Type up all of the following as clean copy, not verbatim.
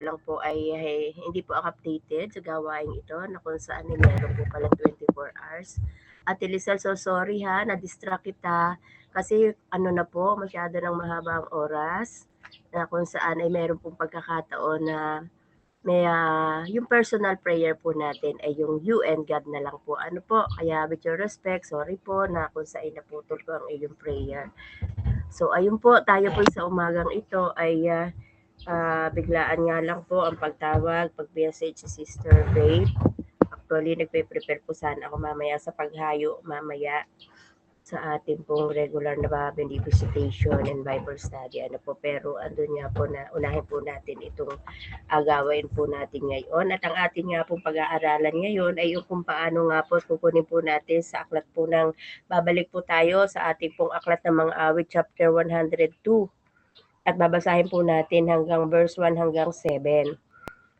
lang po ay hindi po ako updated sa gawain ito na kung saan ay meron po pala 24 hours. At Elisel, so sorry ha, na-distract kita kasi ano na po, masyado ng mahaba ang oras na kung saan ay meron pong pagkakataon na yung personal prayer po natin ay yung you and God na lang po. Ano po, kaya with your respect, sorry po na kung saan naputol ko ang iyong prayer. So ayun po, tayo po sa umagang ito ay biglaan nga lang po ang pagtawag, pag-message si Sister Babe. Actually, nagpe-prepare po sana ako mamaya sa paghayo, mamaya sa ating pong regular na visitation and Bible study. Ano po, pero andun nga po na unahin po natin itong agawain po natin ngayon. At ang ating nga pong pag-aaralan ngayon ay yung kung paano nga po kukunin po natin sa aklat po ng, babalik po tayo sa ating pong aklat ng mga awit, chapter 102. At babasahin po natin hanggang verse 1 hanggang 7.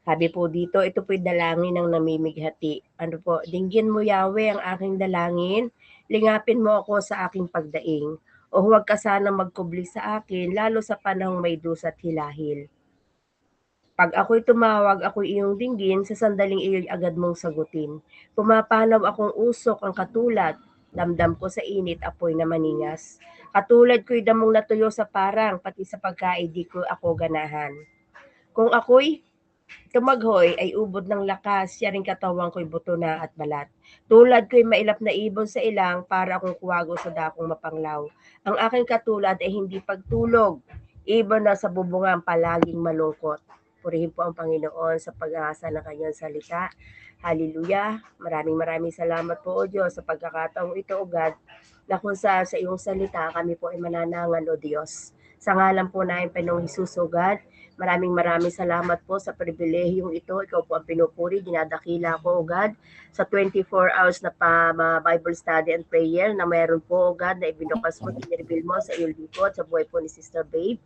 Sabi po dito, ito po'y dalangin ng namimighati. Ano po, dinggin mo Yahweh ang aking dalangin, lingapin mo ako sa aking pagdaing. O huwag ka sana magkubli sa akin, lalo sa panahong may dus at hilahil. Pag ako'y tumawag, ako'y iyong dinggin, sa sandaling iyo'y agad mong sagutin. Pumapanaw akong usok ang katulad, damdam ko sa init, apoy na maningas. Katulad ko'y damong natuyo sa parang, pati sa pagkain di ko ako ganahan. Kung ako'y tumaghoy ay ubod ng lakas, siya ring katawang ko'y buto na at balat. Tulad ko'y mailap na ibon sa ilang, para akong kuwago sa dakong mapanglaw. Ang aking katulad ay hindi pagtulog, ibon na sa bubungan palaging malungkot. Purihin po ang Panginoon sa pag-aasa ng kanyang salita. Hallelujah. Maraming maraming salamat po o Diyos sa pagkakataong ito o God na kung sa iyong salita kami po ay mananangal o Diyos. Sa ngalan po namin Panginoong Hesus o God, maraming maraming salamat po sa pribilehiyong ito. Ikaw po ang pinupuri, dinadakila ko o God sa 24 hours na Bible study and prayer na mayroon po o God na ibinukas mo, tinirbil mo sa iyong likod, sa buhay po ni Sister Babe.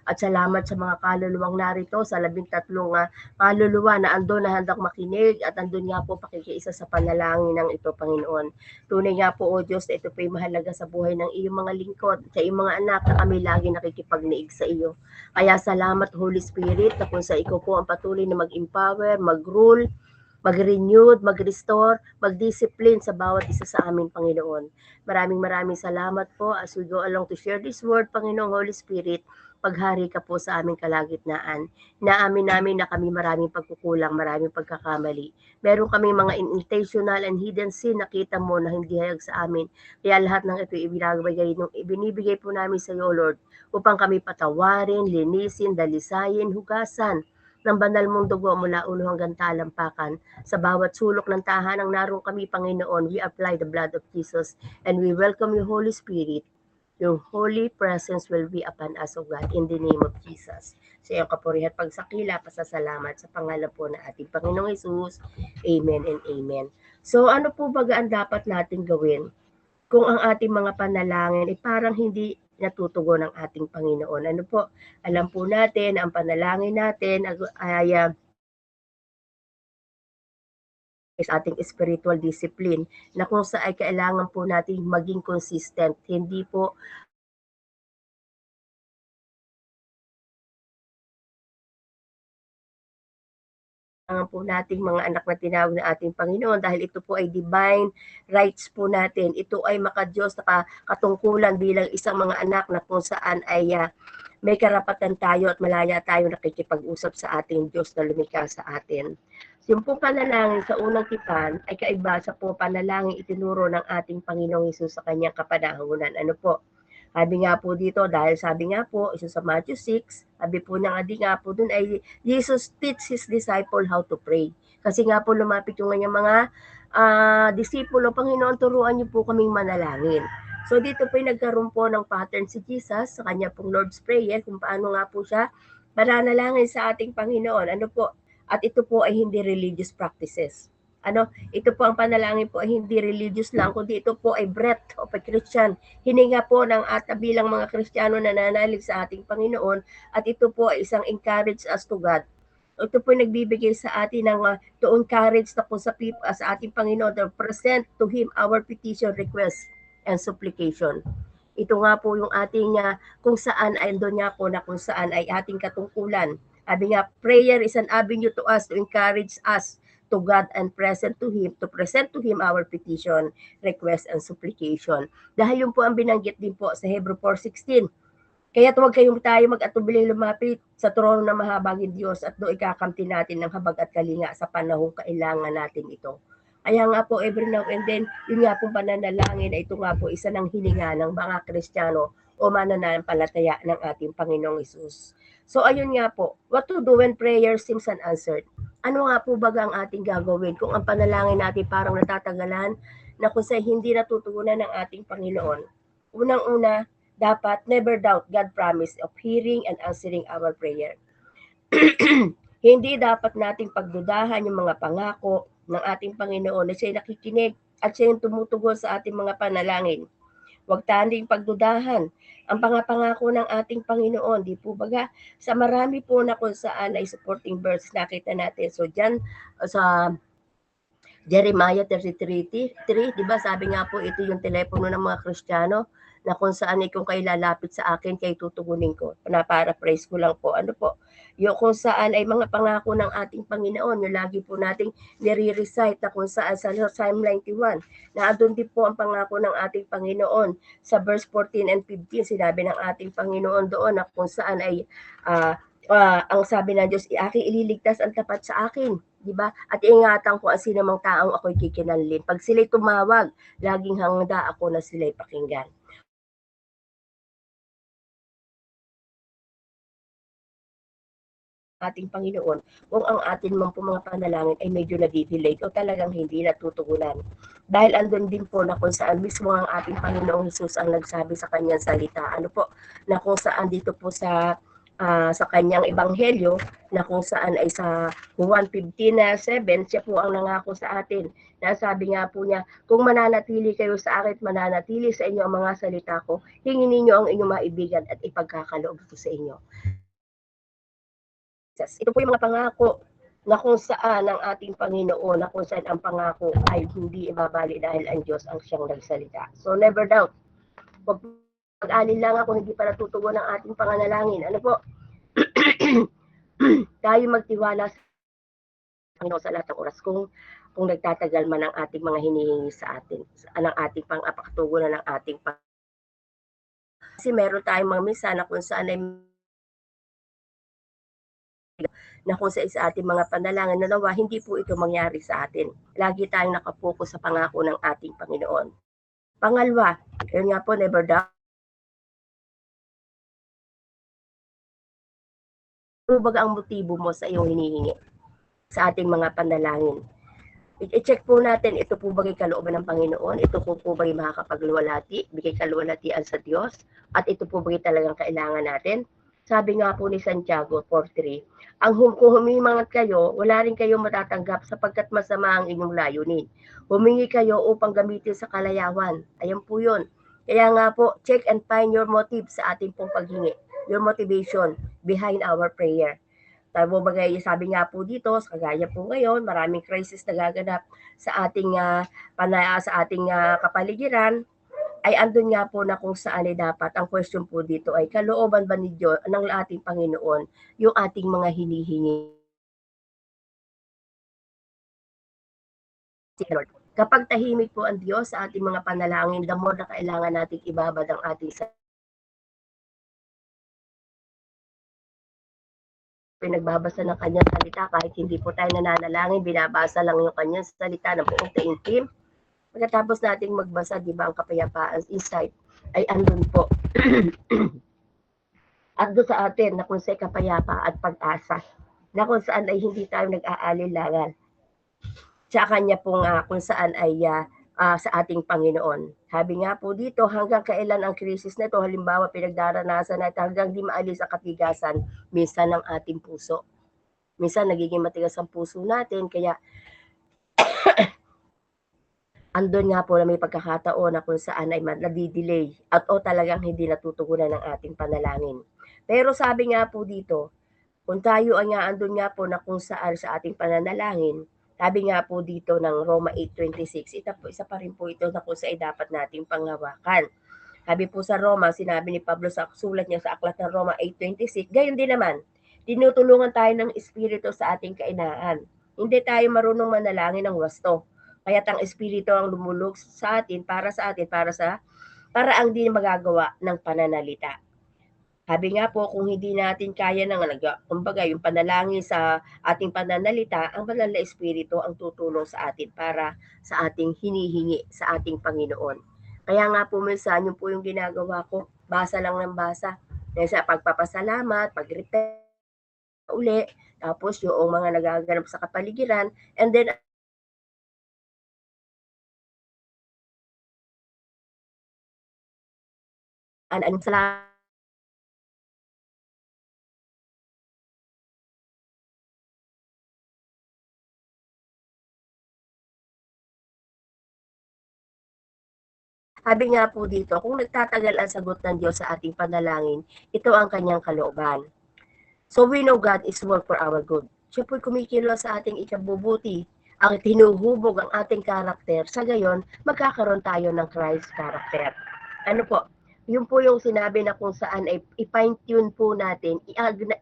At salamat sa mga kaluluwang narito, sa 13 kaluluwa na andun na handang makinig at andun nga po pakikiisa sa panalangin ng ito, Panginoon. Tunay nga po, O Diyos, na ito po ay mahalaga sa buhay ng iyong mga lingkod, sa iyong mga anak na kami lagi nakikipagniig sa iyo. Kaya salamat, Holy Spirit, na kung sa ikaw po ang patuloy na mag-empower, mag-rule, mag-renewed, mag-restore, mag-discipline sa bawat isa sa amin, Panginoon. Maraming maraming salamat po as we go along to share this word, Panginoong Holy Spirit. Paghari ka po sa aming kalagitnaan. Naamin namin na kami maraming pagkukulang, maraming pagkakamali. Meron kami mga intentional and hidden sin na kita mo na hindi hayag sa amin. Kaya lahat ng ito ibinibigay po namin sa iyo, Lord, upang kami patawarin, linisin, dalisayin, hugasan ng banal mong dugo mula ulo hanggang talampakan. Sa bawat sulok ng tahanang naroon kami, Panginoon, we apply the blood of Jesus and we welcome you, Holy Spirit. Your holy presence will be upon us, O God, in the name of Jesus. Sa iyong kapurihan pagsakila, pasasalamat sa pangalan po ng ating Panginoong Hesus. Amen and amen. So ano po ba ang dapat natin gawin kung ang ating mga panalangin ay parang hindi natutugon ng ating Panginoon? Ano po? Alam po natin, ang panalangin natin ay sa ating spiritual discipline na kung saan ay kailangan po natin maging consistent. Hindi po po nating mga anak na tinawag ng ating Panginoon dahil ito po ay divine rights po natin. Ito ay makadiyos na katungkulan bilang isang mga anak na kung saan ay may karapatan tayo at malaya tayo nakikipag-usap sa ating Diyos na lumikha sa atin. Yung po panalangin sa unang tipan ay kaiba sa po panalangin itinuro ng ating Panginoong Hesus sa kanyang kapanahunan. Ano po? Sabi nga po dito, dahil sabi nga po, isa sa Matthew 6, sabi po niya nga di nga po dun ay Jesus teach his disciple how to pray. Kasi nga po lumapit yung kanyang mga disipulo, Panginoon, turuan niyo po kaming manalangin. So dito po nagkaroon po ng pattern si Jesus sa kanya pong Lord's Prayer, kung paano nga po siya mananalangin sa ating Panginoon. Ano po? At ito po ay hindi religious practices. Ano, ito po ang panalangin po ay hindi religious lang, kundi ito po ay breath of a Christian. Hininga po ng bilang mga Kristiyano na nananalig sa ating Panginoon at ito po ay isang encourage us to God. Ito po nagbibigay sa atin ng to encourage na po sa ating Panginoon to present to Him our petition, request, and supplication. Ito nga po yung ating kung saan ay doon nga po na kung saan ay ating katungkulan Sabi nga, prayer is an avenue to us to encourage us to God and present to Him, to present to Him our petition, request, and supplication. Dahil yun po ang binanggit din po sa Hebrew 4:16. Kaya huwag kayong tayo mag-atubiling lumapit sa trono ng mahabagin Diyos at doon ikakamti natin ng habag at kalinga sa panahong kailangan natin ito. Kaya nga po, every now and then, yun nga pong pananalangin, ito nga po isa ng hininga ng mga Kristiyano o mananampalataya ng ating Panginoong Hesus. So ayun nga po, what to do when prayer seems unanswered? Ano nga po baga ang ating gagawin kung ang panalangin natin parang natatagalan na kung sa hindi natutugunan ng ating Panginoon? Unang-una, dapat never doubt God promise of hearing and answering our prayer. Hindi dapat nating pagdudahan yung mga pangako ng ating Panginoon na siya'y nakikinig at siya'y tumutugon sa ating mga panalangin. Huwag tanding pagdudahan ang pangako ng ating Panginoon. Di po baga, sa marami po na kung saan ay supporting verse nakita natin. So dyan sa Jeremiah 33:3, di ba sabi nga po ito yung telepono ng mga Kristiyano na kung saan kung kayo lalapit sa akin, kayo tutugunin ko. Na-paraphrase ko lang po. Ano po? Yung kung saan ay mga pangako ng ating Panginoon, yung lagi po nating nire-recite na kung saan sa Psalm 91, na andun din po ang pangako ng ating Panginoon. Sa verse 14 and 15, sinabi ng ating Panginoon doon na kung saan ay ang sabi ng Diyos, aking ililigtas ang tapat sa akin. Di ba? At ingatan ko ang sino mang taong ako'y kikinanlin. Pag sila'y tumawag, laging handa ako na sila'y pakinggan. Ating Panginoon, kung ang atin mang po mga panalangin ay medyo nadidelay o talagang hindi natutugunan. Dahil andun din po na kung saan mismo ang ating Panginoong Hesus ang nagsabi sa kanyang salita. Ano po? Na kung saan dito po sa kanyang ebanghelyo na kung saan ay sa Juan 15:7, siya po ang nangako sa atin. Na sabi nga po niya, kung mananatili kayo sa akin at mananatili sa inyo ang mga salita ko, hingin ninyo ang inyong maibigan at ipagkakaloob ko sa inyo. Ito po yung mga pangako na kung saan ang ating Panginoon, na kung saan ang pangako ay hindi ibabali dahil ang Diyos ang siyang nagsalita. So never doubt, huwag mag-alala kung hindi pa natutugon ang ating panganalangin. Ano po? Tayo magtiwala sa Panginoon sa lahat ng oras kung nagtatagal man ang ating mga hinihingi sa atin, ng ating pang-apaktugunan ng ating kasi meron tayong mga misa na kung saan ay na kung sa ating mga panalangin na nawa, hindi po ito mangyari sa atin. Lagi tayong nakapokus sa pangako ng ating Panginoon. Pangalawa, yun nga po, never doubt. Ano ba ang motibo mo sa iyong hinihingi sa ating mga panalangin? I-check po natin, ito po bagay kalooban ng Panginoon, ito po bagay makakapagluwalhati, bigay kaluwalhatian sa Diyos, at ito po bagay talagang kailangan natin. Sabi nga po ni Santiago 4:3, kung humimangat kayo, wala rin kayong matatanggap sapagkat masama ang inyong layunin. Humingi kayo upang gamitin sa kalayawan. Ayan po yun. Kaya nga po, check and find your motive sa ating pong paghingi. Your motivation behind our prayer. Tabo bagay, sabi nga po dito, sa kagaya po ngayon, maraming crisis na gaganap sa ating kapaligiran, ay andun nga po na kung saan ay dapat ang question po dito ay kalooban ba ni Diyos ng ating Panginoon yung ating mga hinihingi. Lord. Kapag tahimik po ang Diyos sa ating mga panalangin, the more na kailangan nating ibabad ang ating pinagbabasa ng kanyang salita kahit hindi po tayo nananalangin, binabasa lang yung kanyang salita ng buong taimtim. Pagkatapos nating magbasa, di ba, ang kapayapaan, insight, ay andun po. Andun sa atin na kung sa'y kapayapa at pag-asa, na kung saan ay hindi tayo nag-aalilangan sa kanya pong kung saan ay sa ating Panginoon. Sabi nga po dito, hanggang kailan ang krisis na ito, halimbawa pinagdaranasan natin hanggang di maalis ang katigasan minsan ng ating puso. Minsan nagiging matigas ang puso natin, kaya andun nga po na may pagkakataon na kung saan ay nadidelay at talagang hindi natutugunan ng ating panalangin. Pero sabi nga po dito, kung tayo ay andun nga po na kung saan sa ating pananalangin, sabi nga po dito ng Roma 8:26, isa pa rin po ito na kung saan dapat nating panghawakan. Sabi po sa Roma, sinabi ni Pablo sa sulat niya sa aklat ng Roma 8:26, gayon din naman, tinutulungan tayo ng Espiritu sa ating kainaan. Hindi tayo marunong manalangin ng wasto. Kaya't ang Espiritu ang lumulog sa atin, para ang di magagawa ng pananalita. Sabi nga po, kung hindi natin kaya ng kumbaga yung panalangin sa ating pananalita, ang banal na Espiritu ang tutulong sa atin para sa ating hinihingi sa ating Panginoon. Kaya nga po minsan, yun po yung ginagawa ko, basa lang ng basa. Dahil sa pagpapasalamat, pag-repent uli, tapos yung mga nagaganap sa kapaligiran, and then anong salamat. Sabi nga po dito, kung nagtatagal ang sagot ng Diyos sa ating panalangin, ito ang kanyang kalooban. So we know God is work for our good. Siya po'y kumikilos sa ating ikabubuti, ang tinuhubog ang ating karakter. Sa gayon, magkakaroon tayo ng Christ character. Ano po? Yun po yung sinabi na kung saan ay i-fine-tune po natin,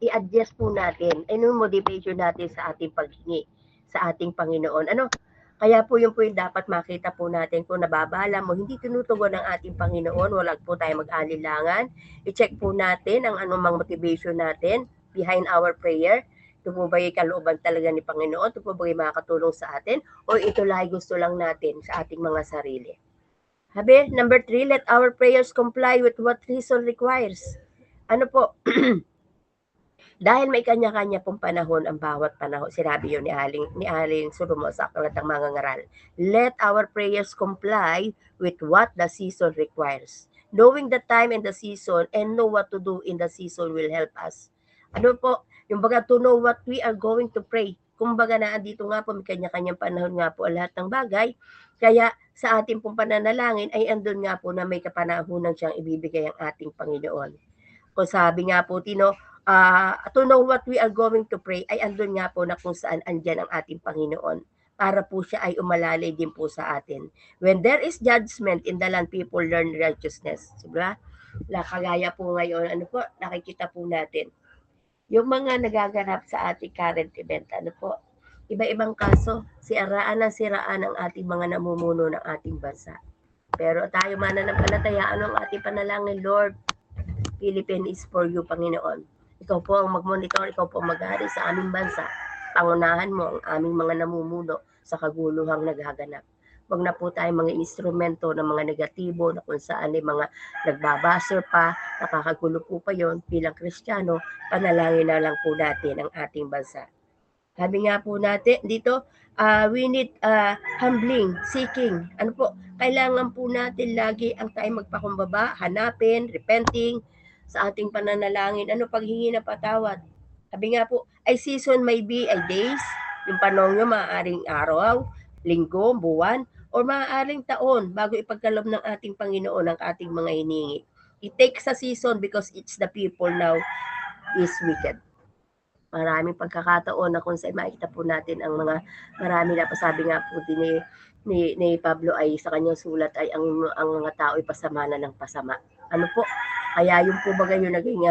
i-adjust po natin, yung motivation natin sa ating paghingi sa ating Panginoon. Ano? Kaya po yun po yung dapat makita po natin kung nababala mo, hindi tinutugon ng ating Panginoon, wala po tayo mag-alilangan. I-check po natin ang anumang motivation natin behind our prayer. Ito po ba yung kalooban talaga ni Panginoon? Ito po ba yung makakatulong sa atin? O ito lang gusto lang natin sa ating mga sarili? Sabi, number 3, let our prayers comply with what reason requires. Ano po? Dahil may kanya-kanya pong panahon ang bawat panahon. Sinabi yun ni Aling Surumo sa Aklat ng Mga Ngaral. Let our prayers comply with what the season requires. Knowing the time and the season and know what to do in the season will help us. Ano po? Yung baga to know what we are going to pray. Kumbaga na andito nga po, may kanya-kanyang panahon nga po lahat ng bagay. Kaya sa ating pong pananalangin ay andun nga po na may kapanahunan siyang ibibigay ang ating Panginoon. Kung sabi nga po, to know what we are going to pray, ay andun nga po na kung saan andyan ang ating Panginoon para po siya ay umalalay din po sa atin. When there is judgment in the land, people learn righteousness. Diba? Kagaya po ngayon, ano po, nakikita po natin. Yung mga nagaganap sa ating current event, ano po, iba-ibang kaso, siraan ng siraan ang ating mga namumuno ng ating bansa. Pero tayo mananampalataya, ano ang ating panalangin, Lord? Philippines is for you, Panginoon. Ikaw po ang mag-monitor, ikaw po ang mag-hari sa aming bansa. Pangunahan mo ang aming mga namumuno sa kaguluhang nagaganap. Huwag na po tayo mga instrumento ng mga negatibo na kung saan ay mga nagbabaser pa, nakakagulo po pa yon bilang Kristiyano, panalangin na lang po natin ang ating bansa. Sabi nga po natin dito, we need humbling, seeking. Ano po, kailangan po natin lagi ang tayo magpakumbaba, hanapin, repenting sa ating pananalangin. Ano, paghingi ng patawad. Sabi nga po, ay season may be ay days, yung panahon nyo maaaring araw, linggo, buwan, or maaaring taon bago ipagkalob ng ating Panginoon ang ating mga hiningi. It takes a season because it's the people now is wicked. Maraming pagkakataon na kung saan makikita po natin ang mga marami na pasabi nga po din ni Pablo ay sa kanyang sulat ay ang mga tao ay pasama na ng pasama. Ano po? Kaya yung po baga yung naging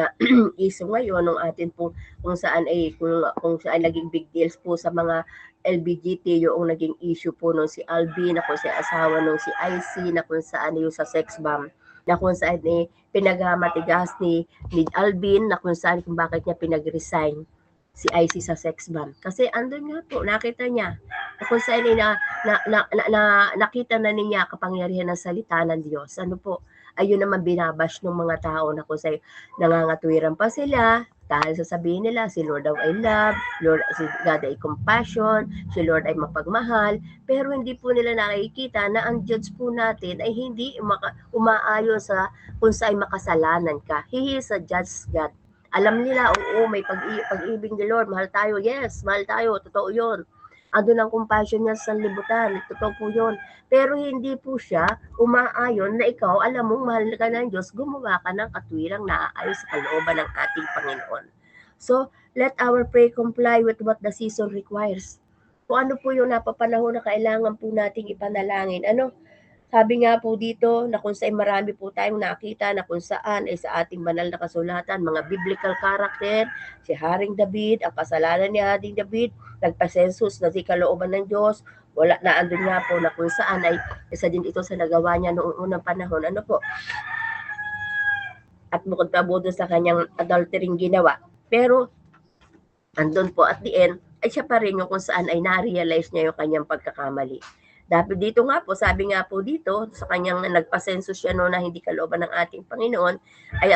issue ngayon ng atin po kung saan ay kung saan naging big deals po sa mga LBGT yung naging issue po nung si Alvin na kung si asawa nung si IC na kung saan yung sa sex bomb na kung saan pinagamatigas ni Alvin na kung saan kung bakit niya pinag-resign si IC sa sex bomb. Kasi andun nga po, nakita niya kung saan nakita na niya kapangyarihan ng salita ng Diyos. Ano po, ayun naman binabash ng mga tao na kung saan nangangatwiran pa sila dahil sasabihin nila si Lord daw ay love, si God ay compassion, si Lord ay mapagmahal, pero hindi po nila nakikita na ang judge po natin ay hindi umaayon sa kung saan makasalanan ka. He is a judge God. Alam nila, oo, may pag-ibig ni Lord, mahal tayo, yes, mahal tayo, totoo yun. Andun ang compassion niya sa libutan, totoo po yun. Pero hindi po siya umaayon na ikaw, alam mong mahal ka ng Diyos, gumawa ka ng katwirang naaayon sa kalooban ng ating Panginoon. So, let our prayer comply with what the season requires. Kung ano po yung napapanahon na kailangan po nating ipanalangin, ano, Sabi nga po dito na kung saan marami po tayong nakita na kung saan ay sa ating banal na kasulatan, mga biblical character, si Haring David, ang kasalanan ni Haring David, nagpasensus na di kalooban ng Diyos, wala na andun nga po na kung saan ay isa din ito sa nagawa niya noong unang panahon. Ano po? At bukod pa po sa kanyang adultering ginawa. Pero andun po at the end, ay siya pa rin yung kung saan ay na-realize niya yung kanyang pagkakamali. Dahil dito nga po, sabi nga po dito, sa kanyang nagpasenso siya no na hindi kalooban ng ating Panginoon, ay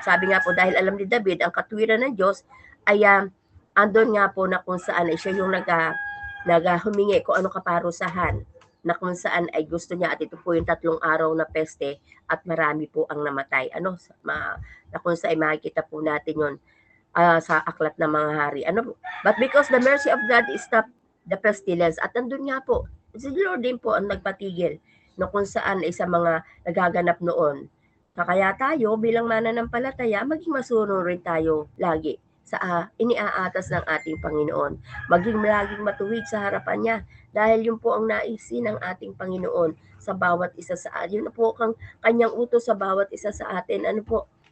sabi nga po, dahil alam ni David, ang katwiran ng Diyos, ay andon nga po na kung saan ay siya yung humingi kung ano kaparusahan na kung saan ay gusto niya at ito po yung 3 araw na peste at marami po ang namatay. Na kung saan ay makikita po natin yun sa aklat ng mga hari. But because the mercy of God is not the pestilence, at nandun nga po, si Lord din po ang nagpatigil no kung saan ay sa mga nagaganap noon. Kaya tayo bilang mananampalataya, maging masunod rin tayo lagi sa iniaatas ng ating Panginoon. Maging laging matuwid sa harapan niya dahil yun po ang naisin ng ating Panginoon sa bawat isa sa atin. Yun po ang kanyang utos sa bawat isa sa atin.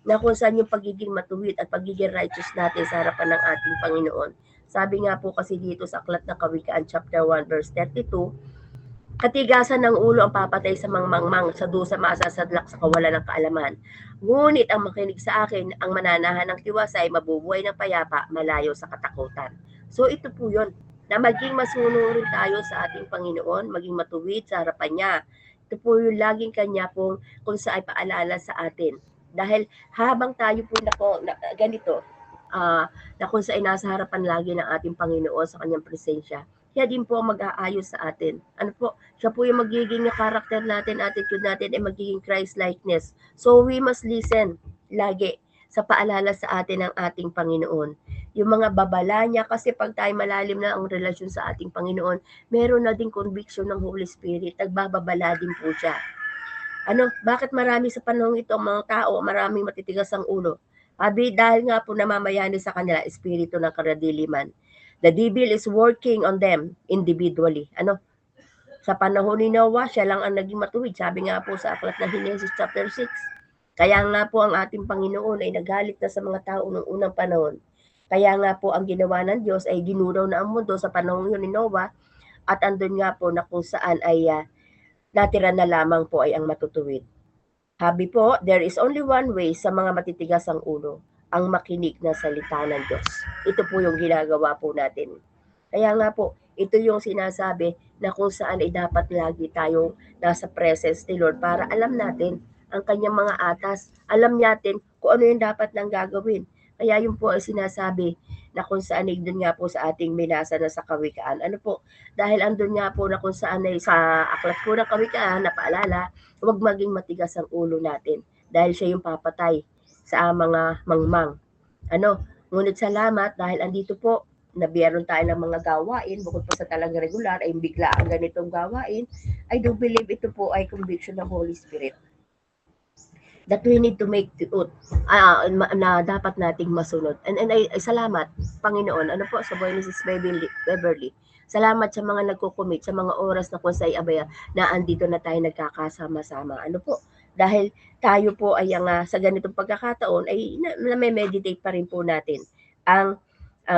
Na kung saan yung pagiging matuwid at pagiging righteous natin sa harapan ng ating Panginoon. Sabi nga po kasi dito sa Aklat ng Kawikaan chapter 1 verse 32, katigasan ng ulo ang papatay sa mangmangmang, sa dusa masasadlak sa kawalan ng kaalaman. Ngunit ang makinig sa akin, ang mananahan ng tiwasay, mabubuhay ng payapa, malayo sa katakutan. So ito po yun, na maging masunurin tayo sa ating Panginoon, maging matuwid sa harapan niya. Ito po yung laging kanya kung saan paalala sa atin. Dahil habang tayo po ganito, na kung saan nasa harapan lagi ng ating Panginoon sa kanyang presensya, siya din po ang mag-aayos sa atin. Siya po yung magiging character natin, attitude natin ay magiging Christ-likeness. So we must listen lagi sa paalala sa atin ng ating Panginoon. Yung mga babala niya, kasi pag tayo malalim na ang relasyon sa ating Panginoon, meron na din conviction ng Holy Spirit, nagbababala din po siya. Bakit marami sa panahon ito ang mga tao, maraming matitigas ang ulo? Dahil nga po namamayani sa kanila, espiritu ng karadiliman. The devil is working on them individually. Sa panahon ni Noah, siya lang ang naging matuwid. Sabi nga po sa aklat ng Genesis chapter 6. Kaya nga po ang ating Panginoon ay nagalit na sa mga tao noong unang panahon. Kaya nga po ang ginawa ng Diyos ay ginuraw na ang mundo sa panahon yun ni Noah at andun nga po na kung saan ay natira na lamang po ay ang matutuwid. Sabi po, there is only one way sa mga matitigas ang ulo, ang makinig na salita ng Diyos. Ito po yung ginagawa po natin. Kaya nga po, ito yung sinasabi na kung saan ay dapat lagi tayong nasa presence ni Lord para alam natin ang kanyang mga atas. Alam natin kung ano yung dapat nang gagawin. Kaya yun po ay sinasabi na kung saan ay doon nga po sa ating binasa na sa Kawikaan. Dahil andun nga po na kung saan ay sa aklat po ng Kawikaan na paalala, huwag maging matigas ang ulo natin dahil siya yung papatay sa mga mangmang. Ngunit salamat dahil andito po, nabiyaron tayo ng mga gawain, bukod pa sa talagang regular, ay bigla ang ganitong gawain, I do believe ito po ay conviction ng Holy Spirit that we need to make na dapat nating masunod. And ay salamat, Panginoon, sa buhay ni Sis Beverly. Salamat sa mga nagko-commit, sa mga oras na kung sa'y abaya, na andito na tayo nagkakasama-sama. Dahil tayo po ay sa ganitong pagkakataon, ay na-meditate pa rin po natin ang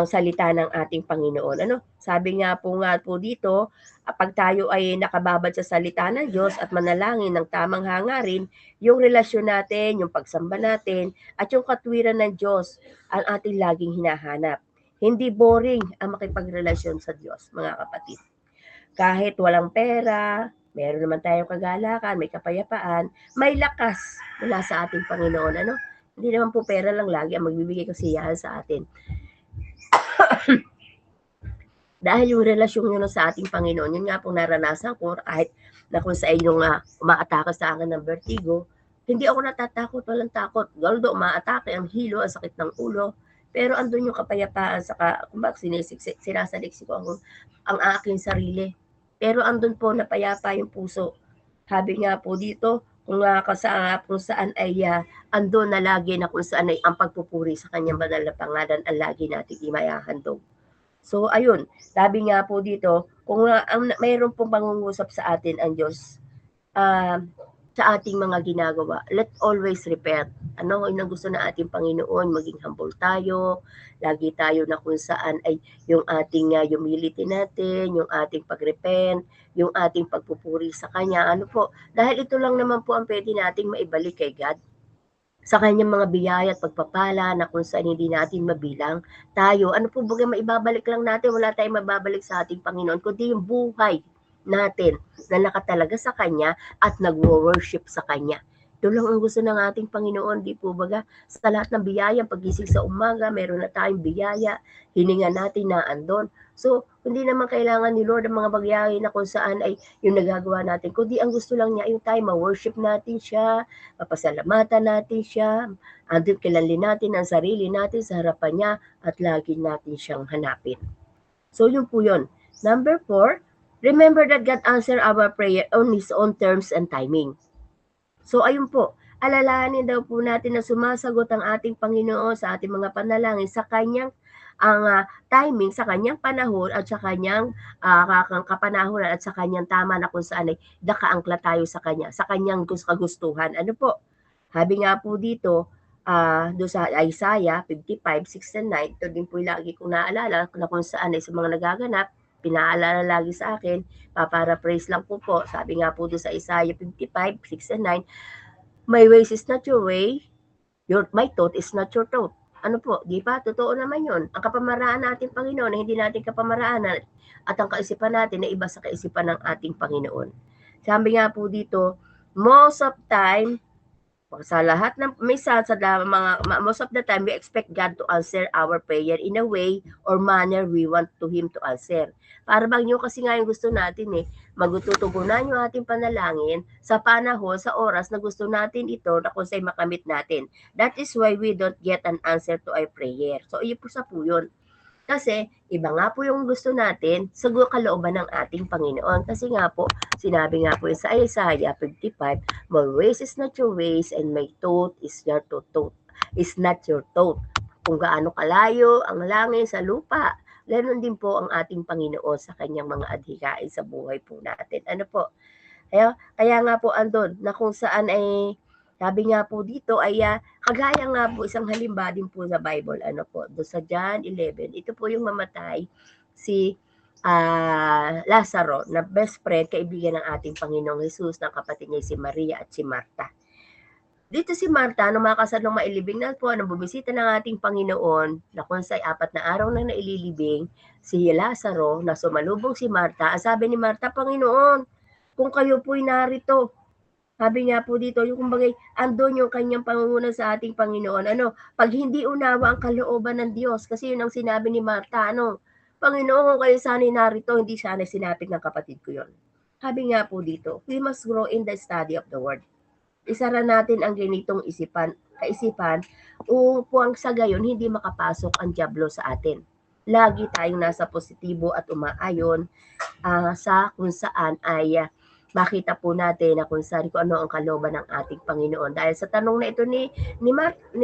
salita ng ating Panginoon. Sabi nga po dito, pag tayo ay nakababad sa salita ng Diyos at manalangin ng tamang hangarin, yung relasyon natin, yung pagsamba natin, at yung katwiran ng Diyos ang ating laging hinahanap. Hindi boring ang makipagrelasyon sa Diyos, mga kapatid. Kahit walang pera, meron naman tayong kagalakan, may kapayapaan, may lakas mula sa ating Panginoon. Hindi naman po pera lang lagi ang magbibigay kasiyahan sa atin. Dahil yung relasyon nyo sa ating Panginoon, yun nga pong naranasan ko, kahit na kung sa inyong umaatake sa akin ng vertigo, hindi ako natatakot, walang takot. Although umaatake ang hilo, ang sakit ng ulo, pero andun yung kapayapaan, kung sinasaliksik ko ang aking sarili. Pero andun po napayapa yung puso. Sabi nga po dito, kung saan ay andun na lagi na kung saan ay ang pagpupuri sa kanyang banal na pangalan ang lagi nating imayahandog. So ayun, sabi nga po dito, kung mayroon pong pangungusap sa atin ang Diyos, sa ating mga ginagawa. Let always repent. Ano, yun ang gusto na ating Panginoon, maging humble tayo, lagi tayo na kung saan ay yung ating humility natin, yung ating pag-repent, yung ating pagpupuri sa Kanya. Ano po, dahil ito lang naman po ang pwede nating maibalik kay God sa kanyang mga biyaya at pagpapala na kung saan hindi natin mabilang tayo. Ano po ba maibabalik lang natin? Wala tayong mababalik sa ating Panginoon, kundi yung buhay natin na nakatalaga sa Kanya at nagwo-worship sa Kanya. Ito lang ang gusto ng ating Panginoon, di po baga sa lahat ng biyaya, pagising sa umaga, meron na tayong biyaya, hininga natin na andon. So, hindi naman kailangan ni Lord ang mga bagay na kung saan ay yung nagagawa natin, kundi ang gusto lang niya yung tayo ma-worship natin siya, papasalamatan natin siya, andun kilalin natin ang sarili natin sa harapan niya at lagi natin siyang hanapin. So, yun po yun. Number 4, remember that God answer our prayer on His own terms and timing. So, ayun po, alalahanin daw po natin na sumasagot ang ating Panginoon sa ating mga panalangin sa kanyang timing, sa kanyang panahon at sa kanyang kapanahonan at sa kanyang tama na kung saan ay nakaangkla tayo sa kanya, sa kanyang kagustuhan. Ano po? Sabi nga po dito, doon sa Isaiah 55:6 and 9, ito din po yung lagi kong naalala na kung saan ay sa mga nagaganap, pinaalala lagi sa akin, paparaphrase lang po po, sabi nga po doon sa Isaiah 55:6 and 9, my ways is not your way, my thought is not your thought. Ano po, di ba? Totoo naman yun. Ang kapamaraan natin Panginoon na hindi natin kapamaraan at ang kaisipan natin na iba sa kaisipan ng ating Panginoon. Sabi nga po dito, most of time, sa lahat ng minsan sa mga most of the time we expect God to answer our prayer in a way or manner we want to Him to answer. Para bang yun kasi nga yung gusto natin magtutugunan yung ating panalangin sa panahon, sa oras na gusto natin ito na kung sa'y makamit natin. That is why we don't get an answer to our prayer. So, iyon po sa po yun. Kasi, iba nga po yung gusto natin sa kalooban ng ating Panginoon. Kasi nga po, sinabi nga po sa Isaiah 55, my ways is not your ways and my thought is your thought. Is not your thought. Kung gaano kalayo ang langit sa lupa, ganoon din po ang ating Panginoon sa kanyang mga adhikain sa buhay po natin. Ano po? Kaya nga po andon na kung saan ay sabi nga po dito ay kagaya nga po isang halimbawa din po sa Bible, ano po, do sa John 11, ito po yung mamatay si Lazaro na best friend, kaibigan ng ating Panginoong Jesus, ng kapatid niya si Maria at si Marta. Dito si Marta, nung makasadlong mailibing na po, nang bumisita ng ating Panginoon, na kung sa'y 4 na araw na naililibing, si Lazaro, na sumalubong si Marta, ang sabi ni Marta, Panginoon, kung kayo po'y narito, sabi nga po dito, yung kumbagay, andun yung kanyang pangunguna sa ating Panginoon. Ano, pag hindi unawa ang kalooban ng Diyos, kasi yun ang sinabi ni Marta, ano, Panginoon, kung kayo sana'y narito, hindi sana sinapit ng kapatid ko yun. Sabi nga po dito, we must grow in the study of the Word. Isara natin ang ganitong kaisipan upang sa gayon hindi makapasok ang dyablo sa atin. Lagi tayong nasa positibo at umaayon sa kung saan ay makita po natin na kung saan kung ano ang kalooban ng ating Panginoon. Dahil sa tanong na ito ni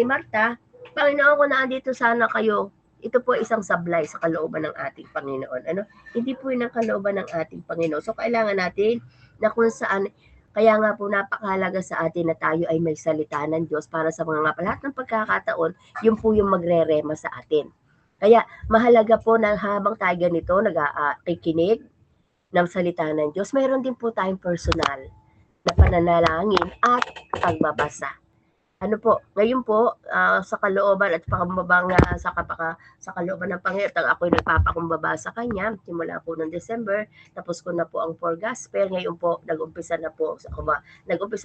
Marta, Panginoon, kung naandito sana kayo, ito po isang sablay sa kalooban ng ating Panginoon. Ano? Hindi po yun ang kalooban ng ating Panginoon. So, kailangan natin na kung saan, kaya nga po napakahalaga sa atin na tayo ay may salita ng Diyos para sa mga lahat ng pagkakataon, yun po yung magre-rema sa atin. Kaya mahalaga po na habang tayo ganito, nag-kikinig, ng salita ng Diyos, mayroon din po tayong personal na pananalangin at pagbabasa. Ano po, ngayon po, sa kalooban at pakambabang sa kalooban ng Panginoon, ako'y nagpapakumbaba sa Kanya, simula po ng December, tapos ko na po ang 4 Gospel, ngayon po, nag-umpisa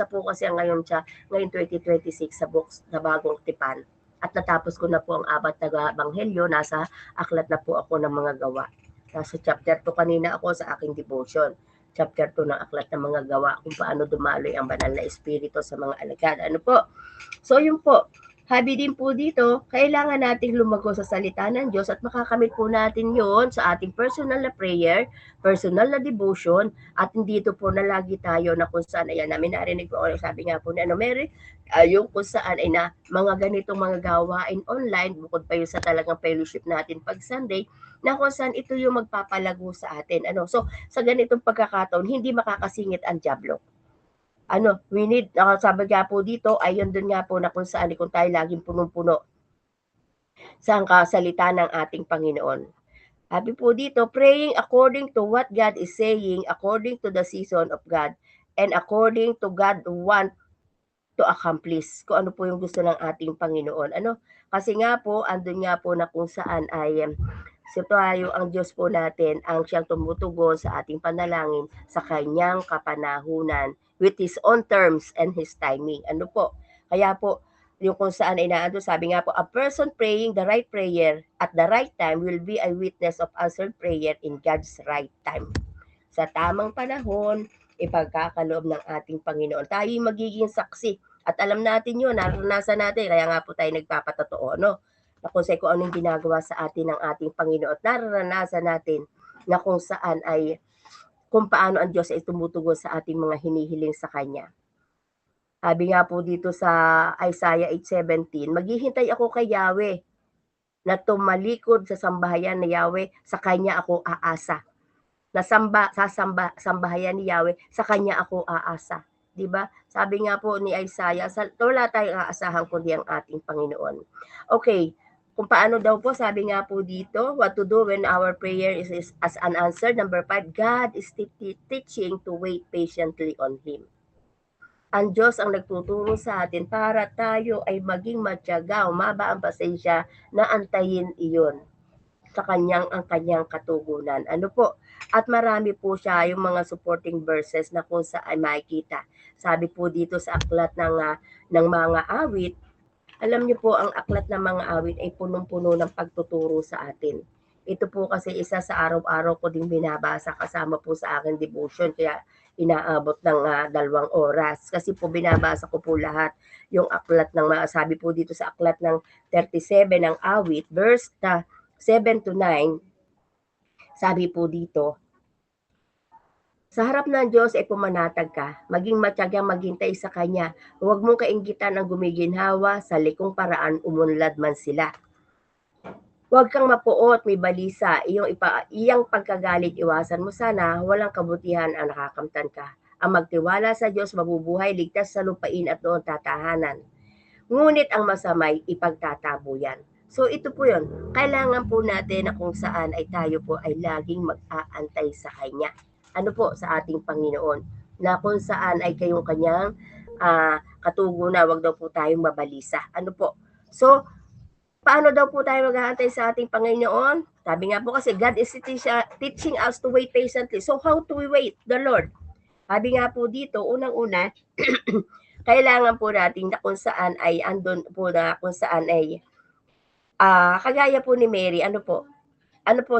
po kasi ngayon 2026 sa books na Bagong Tipan. At natapos ko na po ang 4 na Ebanghelyo, nasa aklat na po ako ng mga gawa. Nasa chapter 2 kanina ako sa aking devotion. Chapter 2 ng Aklat ng Mga Gawa, kung paano dumaloy ang banal na espiritu sa mga alagad. Ano po? So, yun po. Habi din po dito, kailangan nating lumago sa salita ng Diyos at makakamit po natin yon sa ating personal na prayer, personal na devotion, at dito po na lagi tayo na kung saan, ayan, namin narinig po, sabi nga po na Mary, yung kung saan ay na mga ganitong mga gawain online, bukod pa yun sa talagang fellowship natin pag Sunday, na kung saan ito yung magpapalago sa atin. Ano? So, sa ganitong pagkakataon, hindi makakasingit ang dyablo. we need, sabi nga po dito, ayun dun nga po na kung saan, kung tayo laging punong-puno sa kasalita ng ating Panginoon. Sabi po dito, praying according to what God is saying, according to the season of God, and according to God want to accomplish. Kung ano po yung gusto ng ating Panginoon. Kasi nga po, andun nga po na kung saan ay si tayo ang Diyos po natin ang siyang tumutugon sa ating panalangin sa kanyang kapanahunan with His own terms and His timing. Kaya po, yung kung saan ay naando, sabi nga po, a person praying the right prayer at the right time will be a witness of answered prayer in God's right time. Sa tamang panahon, ipagkakaloob ng ating Panginoon. Tayo'y magiging saksi. At alam natin yun, naranasan natin, kaya nga po tayo nagpapatotoo, na kung anong ginagawa sa atin ng ating Panginoon. At naranasan natin na kung saan ay, kung paano ang Diyos ay tumutugon sa ating mga hinihiling sa Kanya. Sabi nga po dito sa Isaiah 8:17, maghihintay ako kay Yahweh na tumalikod sa sambahayan ni Yahweh, sa Kanya ako aasa. Sambahayan ni Yahweh, sa Kanya ako aasa. Diba? Sabi nga po ni Isaiah, wala tayong aasahan kundi ang ating Panginoon. Okay, kung paano daw po, sabi nga po dito, what to do when our prayer is as unanswered. Number 5, God is teaching to wait patiently on Him. Ang Diyos ang nagtuturo sa atin para tayo ay maging matyaga, umaba ang pasensya na antayin iyon sa ang kanyang katugunan. At marami po siya yung mga supporting verses na kung saan makikita. Sabi po dito sa aklat ng mga awit, alam niyo po ang aklat ng mga awit ay punong-puno ng pagtuturo sa atin. Ito po kasi isa sa araw-araw ko ding binabasa kasama po sa aking devotion, kaya inaabot ng 2 oras. Kasi po binabasa ko po lahat yung aklat ng sabi po dito sa aklat ng 37 ng awit, verse 7 to 9, sabi po dito, sa harap ng Diyos ay pumanatag ka, maging matyagang maghintay sa Kanya, huwag mong kainggitan ang gumiginhawa, sa likong paraan umunlad man sila. Huwag kang mapuot, may balisa, iyang pagkagalit iwasan mo sana, walang kabutihan ang nakakamtan ka. Ang magtiwala sa Diyos mabubuhay, ligtas sa lupain at doon tatahanan. Ngunit ang masamay, ipagtatabo yan. So ito po yun, kailangan po natin na kung saan ay tayo po ay laging mag-aantay sa Kanya. Sa ating Panginoon, na kung saan ay kayong Kanyang katugunan, wag daw po tayong mabalisa. So, paano daw po tayo mag-aantay sa ating Panginoon? Sabi nga po kasi, God is teaching us to wait patiently. So, how do we wait? The Lord. Sabi nga po dito, unang-una, kailangan po natin na kung saan ay andun po na kung saan ay kagaya po ni Mary,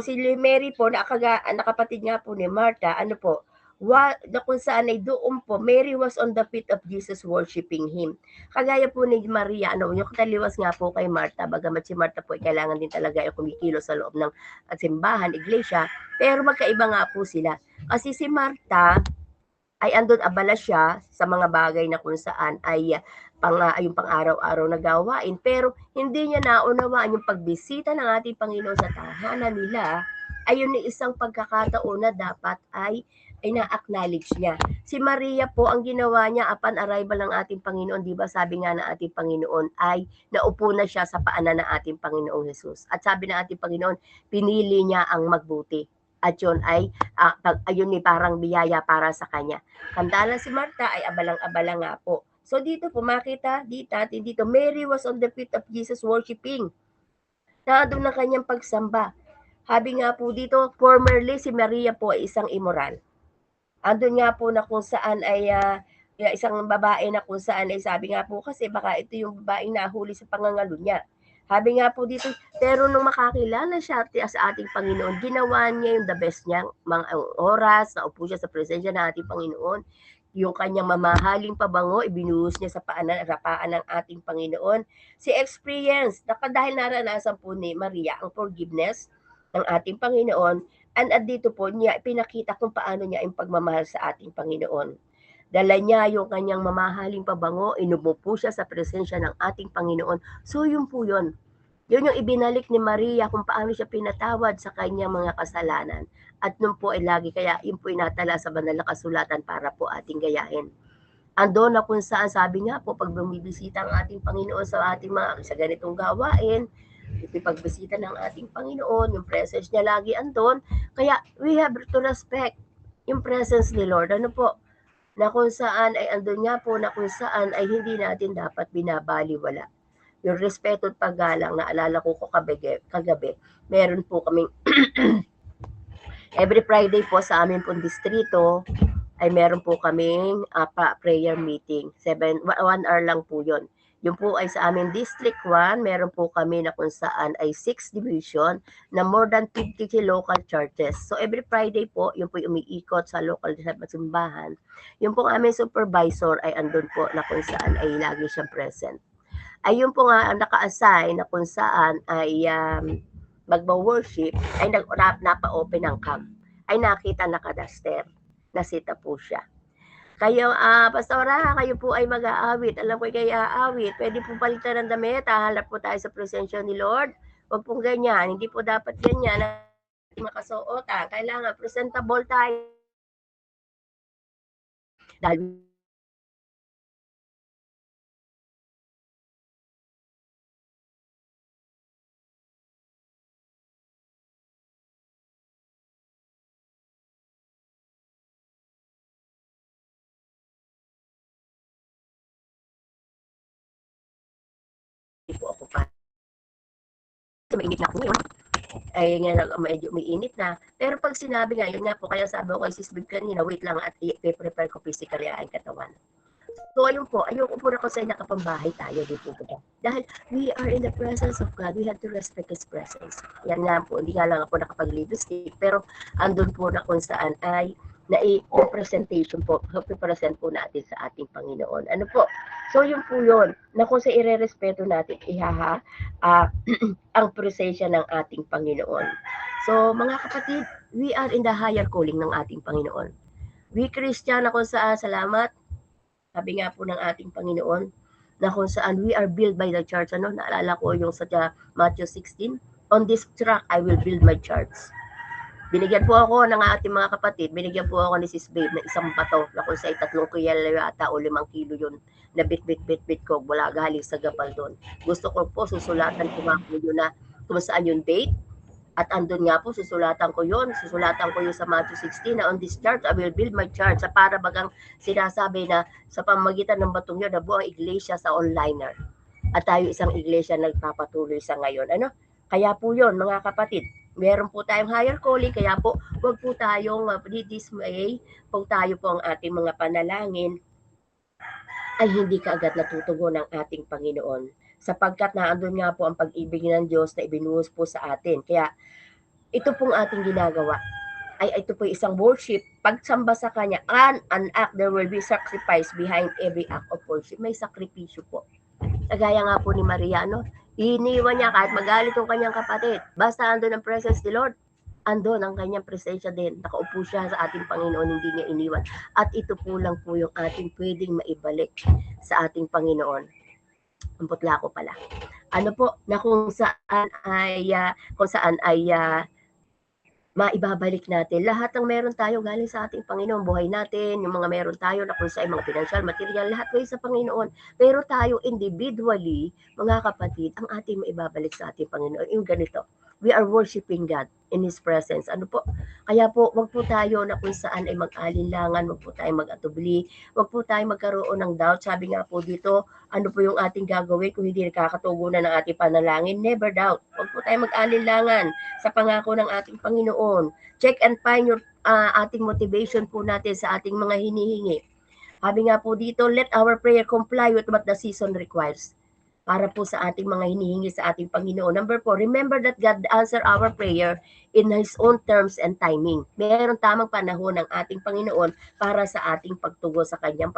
si Mary po, nakapatid nga po ni Martha, na kung saan ay doon po, Mary was on the feet of Jesus worshiping Him. Kagaya po ni Maria, yung kataliwas nga po kay Martha, bagamat si Martha po ay kailangan din talaga ay kumikilo sa loob ng simbahan, iglesia, pero magkaiba nga po sila. Kasi si Martha, ay andun abala siya sa mga bagay na kung saan ay yung pang-araw-araw na gawain, pero hindi niya naunawaan yung pagbisita ng ating Panginoon sa tahanan nila, ay yun isang pagkakataon na dapat ay na-acknowledge niya. Si Maria po, ang ginawa niya upon arrival ng ating Panginoon, di ba sabi nga ng ating Panginoon ay naupo na siya sa paanan ng ating Panginoong Jesus. At sabi ng ating Panginoon, pinili niya ang magbuti. At yun ay, ayun ni parang biyaya para sa kanya. Kantalang si Martha ay abalang-abala nga po. So dito po makita, dito, Mary was on the feet of Jesus worshiping. Naandun na kanyang pagsamba. Sabi nga po dito, formerly si Maria po ay isang immoral. Andun nga po na kung saan ay isang babae na kung saan ay sabi nga po kasi baka ito yung babaeng nahuli sa pangangalo niya. Sabi nga po dito, pero nung makakilala siya sa ating Panginoon, ginawa niya yung the best niya, mga oras, naupo siya sa presensya ng ating Panginoon, yung kanyang mamahaling pabango, ibinuhos niya sa rapaan ng ating Panginoon. Si experience, dahil naranasan po ni Maria ang forgiveness ng ating Panginoon, and dito po niya pinakita kung paano niya yung pagmamahal sa ating Panginoon. Dala niya yung kanyang mamahaling pabango, inubo po siya sa presensya ng ating Panginoon. So yun po yun. Yun yung ibinalik ni Maria kung paano siya pinatawad sa kanyang mga kasalanan. At nun po ay lagi, kaya yun po inatala sa banal na kasulatan para po ating gayahin. andon na kung saan sabi nga po pag bumibisita ang ating Panginoon sa ating mga sa ganitong gawain, ipagbisita ng ating Panginoon, yung presence niya lagi andon. Kaya we have to respect yung presence ni Lord. Ano po? Na kung saan ay andun nga po na kung saan ay hindi natin dapat binabaliwala. Yung respeto at paggalang, naalala ko kagabi, meron po kaming every Friday po sa amin pong distrito ay meron po kaming prayer meeting. 1 hour lang po yun. Yung po ay sa amin District 1, meron po kami na kung saan ay 6 division na more than 50 local churches. So every Friday po, yung po umiikot sa local simbahan. Yung po aming supervisor ay andun po na kung saan ay lagi siyang present. Ay yung po nga naka-assign na kung saan ay magba-worship ay napa-open ng cam. Ay nakita nakadaster. Nasita po siya. Kayo, Pastora, kayo po ay mag-aawit. Alam ko kayo aawit. Pwede po palitan ng damit. Hahalap po tayo sa presensya ni Lord. Huwag pong ganyan. Hindi po dapat ganyan. Makasuota. Kailangan presentable tayo. Dahil po ako pa. Mainit na ako ngayon. Ay medyo umiinit na. Pero pag sinabi nga, yun nga po, kaya sabi ko kay Sis Bib kanina, wait lang at i-prepare ko physically ang katawan. So ayun po, ayoko po na ko sa nakapambahay tayo dito po. Dahil we are in the presence of God, we have to respect His presence. Yan nga po, hindi nga lang ako nakapag-lipstick, pero andun po na kung saan ay yung presentation po, present po natin sa ating Panginoon. Ano po? So yun po yun, na kung sa ire-respeto natin, ang presensya ng ating Panginoon. So mga kapatid, we are in the higher calling ng ating Panginoon. We Christian na kung saan, salamat, sabi nga po ng ating Panginoon, na kung saan we are built by the church. Ano? Naalala ko yung sa Matthew 16, on this track, I will build my church. Binigyan po ako ng ating mga kapatid, binigyan po ako ni Sis Babe ng isang bato na kung sa 3 kilo yata o 5 kilo yun na bit ko, wala galing sa gapal doon. Gusto ko po susulatan ko nga po yun na kung saan yung date, at andun nga po, susulatan ko yun sa Matthew 16 na on this church, I will build my church. Sa para bagang sinasabi na sa pamagitan ng batong yun, nabuo ang iglesia sa onliner. At tayo isang iglesia nagpapatuloy sa ngayon. Ano? Kaya po yun, mga kapatid, meron po tayong higher calling, kaya po, huwag po tayong dismay kung tayo po ang ating mga panalangin ay hindi kaagad natutugon ng ating Panginoon. Sapagkat naandun nga po ang pag-ibig ng Diyos na ibinuhos po sa atin. Kaya ito pong ating ginagawa ay ito po isang worship. Pagsamba sa Kanya, an act, there will be sacrifice behind every act of worship. May sakripisyo po. Kagaya nga po ni Maria, no? Iniwan niya kahit magalit yung kanyang kapatid. Basta andun ang presence ni Lord, andun ang kanyang presensya din. Nakaupo siya sa ating Panginoon, hindi niya iniwan. At ito po lang po yung ating pwedeng maibalik sa ating Panginoon. Ang putla ko pala. Ano po, na kung saan ay maibabalik natin. Lahat ng meron tayo galing sa ating Panginoon, buhay natin, yung mga meron tayo na kung sa mga financial, material, lahat kayo sa Panginoon. Pero tayo individually, mga kapatid, ang ating maibabalik sa ating Panginoon, yung ganito. We are worshiping God in His presence. Ano po? Kaya po, wag po tayo na kung saan ay mag-alinlangan, wag po tayo mag-atubli, wag po tayo magkaroon ng doubt. Sabi nga po dito, ano po yung ating gagawin kung hindi nakakatugunan ng ating panalangin? Never doubt. Wag po tayo mag-alinlangan sa pangako ng ating Panginoon. Check and find your ating motivation po natin sa ating mga hinihingi. Sabi nga po dito, let our prayer comply with what the season requires. Para po sa ating mga hinihingi sa ating Panginoon. Number 4, remember that God answer our prayer in His own terms and timing. Meron tamang panahon ng ating Panginoon para sa ating pagtugon sa kanyang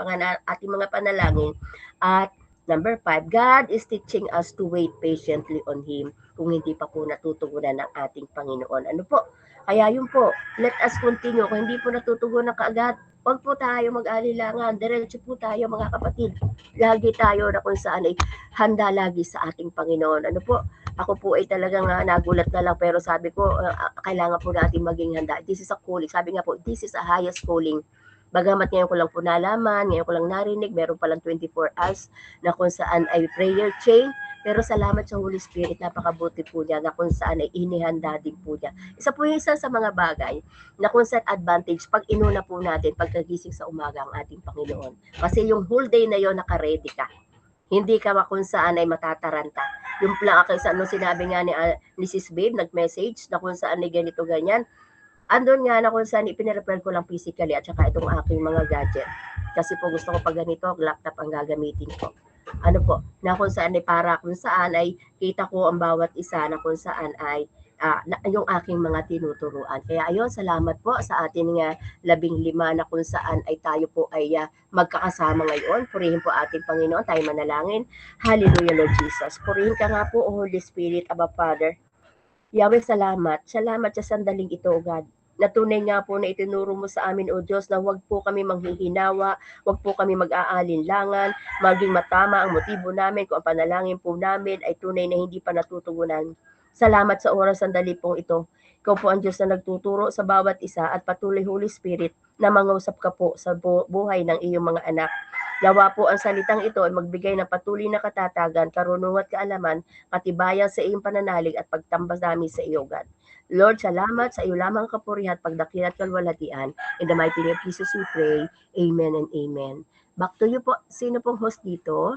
ating mga panalangin. At number 5, God is teaching us to wait patiently on Him kung hindi pa po natutugunan ng ating Panginoon. Ano po? Kaya yun po, let us continue. Kung hindi po natutugunan kaagad, huwag po tayo mag-alilangan. Diretso po tayo mga kapatid. Lagi tayo na kung saan ay handa lagi sa ating Panginoon. Ano po? Ako po ay talagang nagulat na lang pero sabi ko, kailangan po natin maging handa. This is a calling. Sabi nga po, this is a highest calling. Bagamat ngayon ko lang po nalaman, ngayon ko lang narinig, meron palang 24 hours na kung saan ay prayer chain. Pero salamat sa Holy Spirit, napakabuti po niya na kung saan ay inihanda din po niya. Isa sa mga bagay na kung saan advantage pag inuna po natin pagkagising sa umaga ang ating Panginoon. Kasi yung whole day na yon naka-ready ka. Hindi ka kung saan ay matataranta. Yung plan, sa ano sinabi nga ni Sis Babe, nag-message na kung saan ay ganito ganyan. Andun nga na kung saan ipinirepare ko lang physically at saka itong aking mga gadget. Kasi po gusto ko pag ganito, laptop ang gagamitin ko. Ano po, na kung saan ay para kung saan ay kita ko ang bawat isa na kung saan ay yung aking mga tinuturuan. Kaya ayun, salamat po sa ating 15 na kung saan ay tayo po ay magkakasama ngayon. Purihin po ating Panginoon, tayo manalangin. Hallelujah, Lord Jesus. Purihin ka nga po, O Holy Spirit, Abba Father. Yahweh, salamat. Salamat sa sandaling ito, O God. Natunay nga po na itinuro mo sa amin, O Diyos, na huwag po kami manghihinawa, huwag po kami mag-aalinlangan, maging matama ang motibo namin kung ang panalangin po namin ay tunay na hindi pa natutugunan. Salamat sa oras sandali pong ito. Ikaw po ang Diyos na nagtuturo sa bawat isa at patuloy, Holy Spirit, na mangusap ka po sa buhay ng iyong mga anak. Nawa po ang salitang ito ay magbigay ng patuloy na katatagan, karunungan at kaalaman, katibayan sa iyong pananalig at pagtambas namin sa iyo, God. Lord, salamat sa iyo lamang kapurihan, pagdakil at kalwalatian. In the mighty name of Jesus we pray. Amen and amen. Back to you po. Sino pong host dito?